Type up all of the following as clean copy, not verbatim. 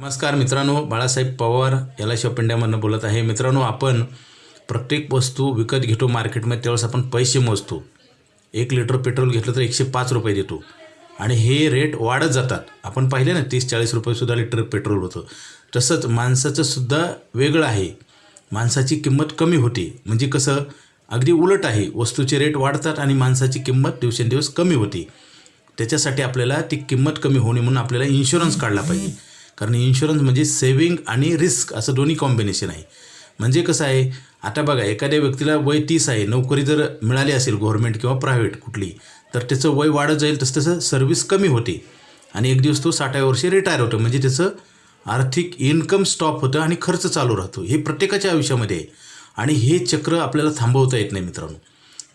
नमस्कार मित्रांनो, Balasaheb Pawar LIC of इंडियामधून बोलत आहे। मित्रांनो, आपण प्रत्येक वस्तू विकत घेतो मार्केटमध्ये त्यावेळेस आपण पैसे मोजतो। 1 लिटर पेट्रोल घेतलं तर 105 रुपये देतो आणि हे रेट वाढत जातात। आपण पाहिले ना 30-40 रुपये सुद्धा लिटर पेट्रोल होतं। तसंच माणसाचं सुद्धा वेगळं आहे। माणसाची किंमत कमी होते, म्हणजे कसं अगदी उलट आहे, वस्तूचे रेट वाढतात आणि माणसाची किंमत दिवसेंदिवस कमी होते। त्याच्यासाठी आपल्याला ती किंमत कमी होणे म्हणून आपल्याला इन्शुरन्स काढला पाहिजे, कारण इन्शुरन्स म्हणजे सेविंग आणि रिस्क असं दोन्ही कॉम्बिनेशन आहे। म्हणजे कसं आहे, आता बघा एखाद्या व्यक्तीला वय 30 आहे, नोकरी जर मिळाली असेल गव्हर्नमेंट किंवा प्रायव्हेट कुठली, तर त्याचं वय वाढत जाईल तसं तसं सर्व्हिस कमी होते आणि एक दिवस तो 60व्या वर्षी रिटायर होतो, म्हणजे त्याचं आर्थिक इन्कम स्टॉप होतं आणि खर्च चालू राहतो। हे प्रत्येकाच्या आयुष्यामध्ये आहे आणि हे चक्र आपल्याला थांबवता येत नाही मित्रांनो।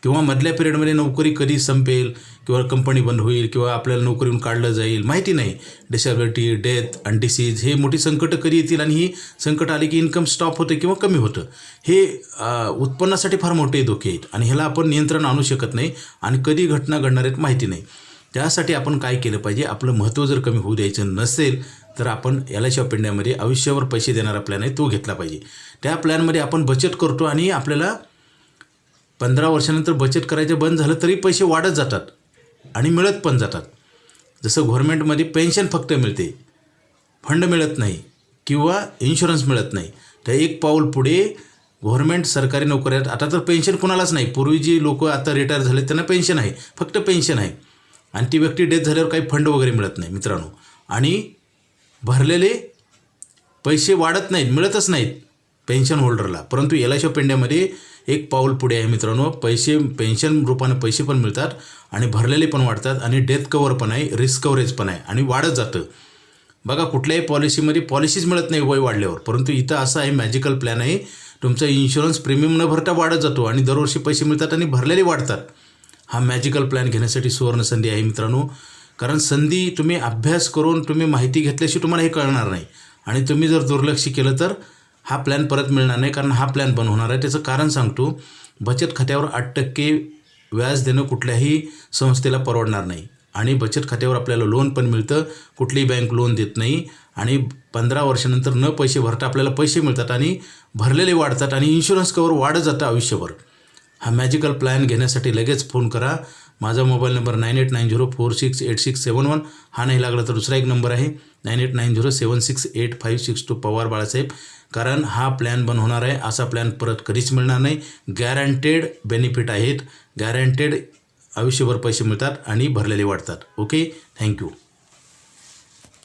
किंवा मधल्या पिरियडमध्ये नोकरी कधी संपेल किंवा कंपनी बंद होईल किंवा आपल्याला नोकरीवरून काढलं जाईल माहिती नाही। डिसॅबिलिटी, डेथ आणि डिसीज हे मोठी संकटं कधी येतील आणि ही संकट आली की इन्कम स्टॉप होतं किंवा कमी होतं। हे उत्पन्नासाठी फार मोठे धोके आहेत आणि ह्याला आपण नियंत्रण आणू शकत नाही आणि कधी घटना घडणार आहेत माहिती नाही। त्यासाठी आपण काय केलं पाहिजे, आपलं महत्त्व जर कमी होऊ द्यायचं नसेल तर आपण LIC ऑफ इंडियामध्ये आयुष्यावर पैसे देणारा प्लॅन आहे तो घेतला पाहिजे। त्या प्लॅनमध्ये आपण बचत करतो आणि आपल्याला 15 वर्षानंतर बचत करायचं बंद झालं तरी पैसे वाढत जातात आणि मिळत पण जातात। जसं गव्हर्नमेंटमध्ये पेन्शन फक्त मिळते, फंड मिळत नाही किंवा इन्शुरन्स मिळत नाही, तर एक पाऊल पुढे गव्हर्नमेंट सरकारी नोकऱ्यात आता तर पेन्शन कुणालाच नाही। पूर्वी जी लोक आता रिटायर झाले त्यांना पेन्शन आहे, फक्त पेन्शन आहे आणि ती व्यक्ती डेथ झाल्यावर काही फंड वगैरे मिळत नाही मित्रांनो। आणि भरलेले पैसे वाढत नाहीत, मिळतच नाहीत पेन्शन होल्डरला। परंतु LIC ऑफ इंडियामध्ये एक पाऊल पुढे आहे मित्रांनो, पैसे पेन्शन रूपाने पैसे पण मिळतात आणि भरलेले पण वाढतात आणि डेथ कवर पण आहे, रिस्क कव्हरेज पण आहे आणि वाढत जातं। बघा कुठल्याही पॉलिसीमध्ये पॉलिसीज मिळत नाही वय वाढल्यावर, परंतु इथं असं आहे मॅजिकल प्लॅन आहे, तुमचा इन्शुरन्स प्रीमियम न भरता वाढत जातो आणि दरवर्षी पैसे मिळतात आणि भरलेले वाढतात। हा मॅजिकल प्लॅन घेण्यासाठी सुवर्ण संधी आहे मित्रांनो, कारण संधी तुम्ही अभ्यास करून तुम्ही माहिती घेतल्याशिवाय तुम्हाला हे कळणार नाही आणि तुम्ही जर दुर्लक्ष केलं तर हा प्लॅन परत मिळणार नाही, कारण हा प्लॅन बंद होणार आहे। त्याचं कारण सांगतो, बचत खात्यावर 8% व्याज देणं कुठल्याही संस्थेला परवडणार नाही आणि बचत खात्यावर आपल्याला लोन पण मिळतं, कुठलीही बँक लोन देत नाही आणि 15 वर्षानंतर न पैसे भरता आपल्याला पैसे मिळतात आणि भरलेले वाढतात आणि इन्शुरन्स कवर वाढत जातं आयुष्यभर। हा मॅजिकल प्लॅन घेण्यासाठी लगेच फोन करा। माझा मोबाईल नंबर 9890468671, हा नाही लागला तर दुसरा एक नंबर आहे 9890768562 पवार बाळासाहेब। कारण हा प्लॅन बंद होणार आहे, असा प्लॅन परत कधीच मिळणार नाही। गॅरंटेड बेनिफिट आहेत, गॅरंटेड आयुष्यभर पैसे मिळतात आणि भरलेले वाढतात। Okay, thank you.